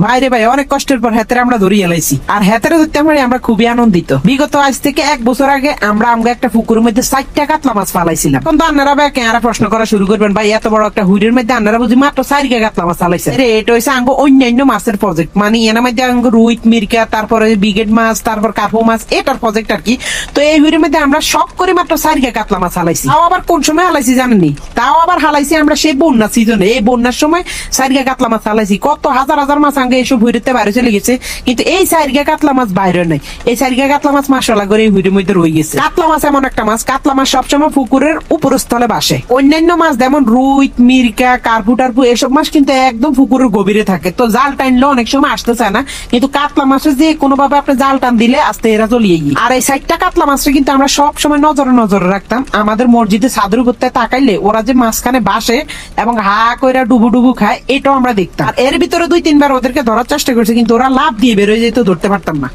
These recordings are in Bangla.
ভাইরে ভাই অনেক কষ্টের পর হাতের আমরা ধরে এলাইছি, আর হাতের ধরতে আমরা খুবই আনন্দিত। বিগত আজ থেকে 1 বছর আগে আমরা একটা পুকুরের মধ্যে 4টা কাতলা মাছ পালাইছিলাম। কিন্তু আপনারা ভাই কেনারা প্রশ্ন করা শুরু করবেন, ভাই এত বড় একটা হুইরের মধ্যে আপনারা বুঝি মাত্র 4টা কাতলা মাছ পালাইছে। এটা হয়েছে আঙ্গ অন্যান্য মাছের প্রজেক্ট, মানে এর মধ্যে আঙ্গ রুইট, মিরকা, তারপরে বিগেট মাছ, তারপর কার্পো মাছ, এটার প্রজেক্ট আর কি। তো এই হুইরের মধ্যে আমরা শখ করে মাত্র 4টা কাতলা মাছ হালাইছি। তাও আবার কোন সময় হালাইছি জানেননি? তাও আবার হালাইছি আমরা সেই বন্যা সিজনে। এই বন্যার সময় 4টা কাতলা মাছ হালাইছি। কত হাজার হাজার মাছ আঙ্গে এইসব হুইরেতে বাইরে চলে গেছে, কিন্তু এই 4টা কাতলা মাছ বাইরে নাই। এই 4টা কাতলা মাছ মাশাআল্লাহ করে এই হুইরের মধ্যে রয়ে গেছে। কাতলা মাছ এমন একটা মাছ, কাতলা মাছ সবসময় পুকুরের উপরস্থলে বাসে। অন্যান্য মাছ যেমন রুইট, মিরকা, কার্পু টার্পু এসব মাছ কিন্তু একদম পুকুরের গভীরে থাকে, তো জাল টানলে অনেক সময় আসতে চায় না। কিন্তু কাতলা মাছের যে কোনো ভাবে আপনি জাল টান দিলে আস্তে এরা চলিয়ে গিয়ে। আর এই 4টা কাতলা মাছটা কিন্তু আমরা সব সময় নজরে রাখতাম। আমাদের মসজিদে ছাদের উপর তাকাইলে ওরা যে মাঝখানে বাসে এবং হা কইরা ডুবু খায়, এটাও আমরা দেখতাম। আর এর ভিতরে 2-3 বার ওদেরকে ধরার চেষ্টা করছে, কিন্তু ওরা লাভ দিয়ে বেরোয় যেত, ধরতে পারতাম না।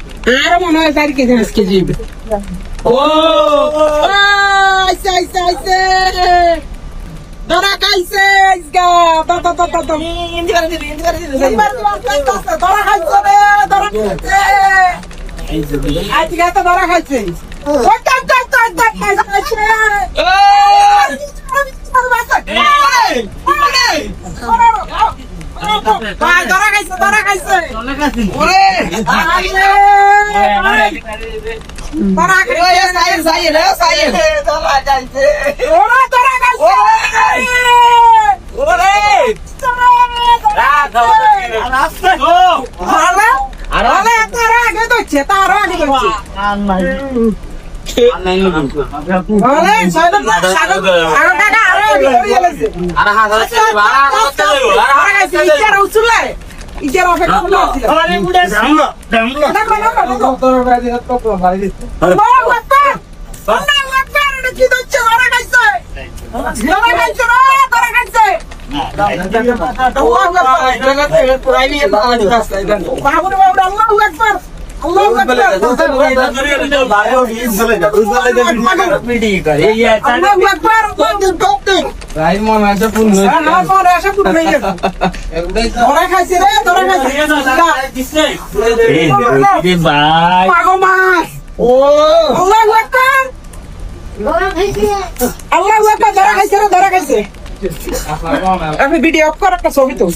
আর মনে হয় 4 কেজি 5 কেজি। ও আইছে আইছে আইছে ধরা খাইছে ইসগা ধরা খাইছে রে, ধরা খাইছে আজকে তো ধরা খাইছে। ধরা খাইছে ওরে আমি ভিডিও অফ করার একটা ছবি তো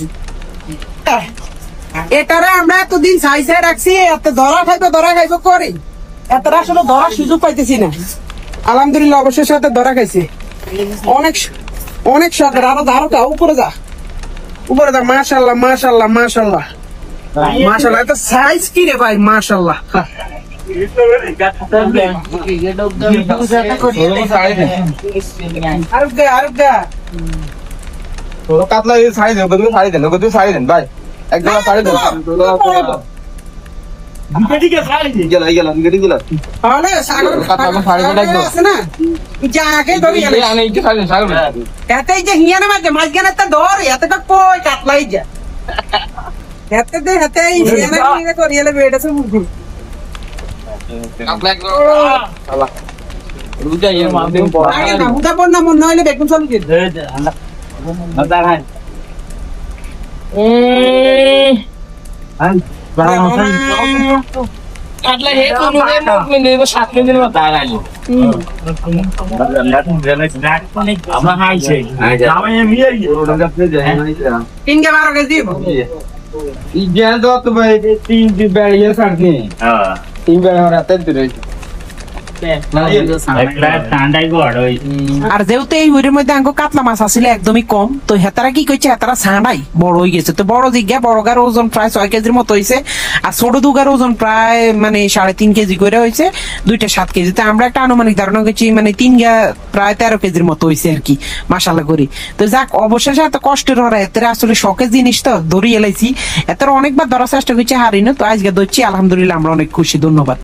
এটারে আমরা এতদিন চাইছে রাখছি, এত ধরা খাইবো করি, এত আসলে ধরার সুযোগ পাইতেছি না। আলহামদুলিল্লাহ অবশেষে এত ধরা খাইছে। অনেক অনেক শখের। আরো উপরে যা মাশাআল্লাহ মাশাআল্লাহ মাশাআল্লাহ মাশাআল্লাহ। এত সাইজ কি রে ভাই, মাশাআল্লাহ। কাতলা শাড়ি দেন ভাই, একদম শাড়ি দেন। দেখুন চল আর যেহেতু এই হুইরের মধ্যে আঙ্গ কাতলা মাছ আসলে একদমই কম, তো হেতারা কি করছে, হেতারা ছাঁড়াই বড় হয়ে গেছে। তো বড় জিজ্ঞা বড়গার ওজন প্রায় 6 কেজির মতো হয়েছে, আর ছোট দুগার ওজন প্রায় মানে 3.5 কেজি করে হয়েছে, 2টা 7 কেজি। তো আমরা একটা আনুমানিক ধারণা করছি মানে 3 গা প্রায় 13 কেজির মতো হয়েছে আর কি, মাশাআল্লাহ করি। তো যাক, অবশেষে এত কষ্টের হরা এতে আসলে শখের জিনিস তো ধরিয়ে এলাইছি। এত অনেকবার ধরার চেষ্টা করছি, হারিনো। তো আজকে ধরছি, আলহামদুলিল্লাহ আমরা অনেক খুশি। ধন্যবাদ।